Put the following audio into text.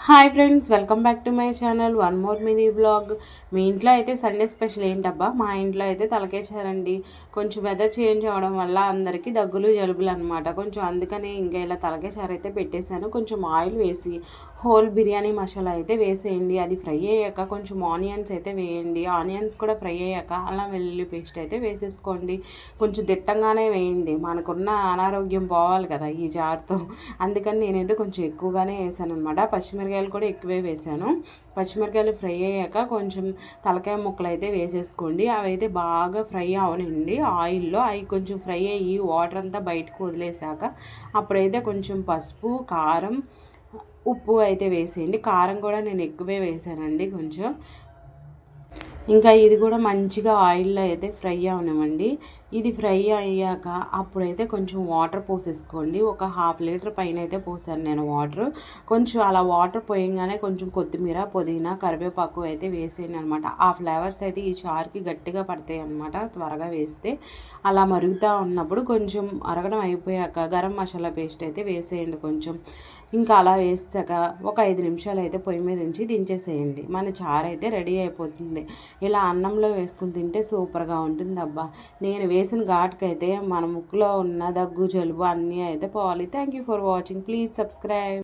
Hi friends, welcome back to my channel. One more mini blog. మీ ఇంట్లో అయితే Sunday special ఏంటబ్బా? మా ఇంట్లో అయితే తలకేశారండి. కొంచెం వెదర్ చేంజ్ అవ్వడం వల్ల అందరికీ దగ్గులు జలుబులు అనమాట. కొంచెం అందుకని ఇంకా ఇలా తలకేశారు అయితే పెట్టేశాను. కొంచెం ఆయిల్ వేసి హోల్ బిర్యానీ మసాలా అయితే వేసేయండి. అది ఫ్రై అయ్యాక కొంచెం ఆనియన్స్ అయితే వేయండి. ఆనియన్స్ కూడా ఫ్రై అయ్యాక అల్లం వెల్లుల్లి పేస్ట్ అయితే వేసేసుకోండి. కొంచెం దిట్టంగానే వేయండి, మనకున్న అనారోగ్యం పోవాలి కదా ఈ జార్తో. అందుకని నేనైతే కొంచెం ఎక్కువగానే వేసాను అనమాట. పచ్చిమిరకాయలు కూడా ఎక్కువే వేసాను. పచ్చిమిరకాయలు ఫ్రై అయ్యాక కొంచెం తలకాయ ముక్కలు అయితే వేసేసుకోండి. అవి అయితే బాగా ఫ్రై అవనండి ఆయిల్లో. అవి కొంచెం ఫ్రై అయ్యి వాటర్ అంతా బయటకు వదిలేసాక అప్పుడైతే కొంచెం పసుపు, కారం, ఉప్పు అయితే వేసేయండి. కారం కూడా నేను ఎక్కువే వేసానండి కొంచెం. ఇంకా ఇది కూడా మంచిగా ఆయిల్లో అయితే ఫ్రై అవనివ్వండి. ఇది ఫ్రై అయ్యాక అప్పుడైతే కొంచెం వాటర్ పోసేసుకోండి. ఒక 1/2 లీటర్ పైన అయితే పోసాను నేను వాటర్. కొంచెం అలా వాటర్ పోయంగానే కొంచెం కొత్తిమీర, పుదీనా, కరివేపాకు అయితే వేసేయండి అనమాట. ఆ ఫ్లేవర్స్ అయితే ఈ చారుకి గట్టిగా పడతాయి అనమాట త్వరగా వేస్తే. అలా మరుగుతూ ఉన్నప్పుడు కొంచెం అరగడం అయిపోయాక గరం మసాలా పేస్ట్ అయితే వేసేయండి కొంచెం. ఇంకా అలా వేసాక ఒక 5 నిమిషాలు అయితే పొయ్యి మీద ఉంచి దించేసేయండి. మన చారు అయితే రెడీ అయిపోతుంది. ఇలా అన్నంలో వేసుకుని తింటే సూపర్గా ఉంటుంది అబ్బా. నేను వేసిన ఘాటుకైతే మన ముక్కులో ఉన్న దగ్గు, జలుబు అన్నీ అయితే పోవాలి. Thank you for watching. Please subscribe.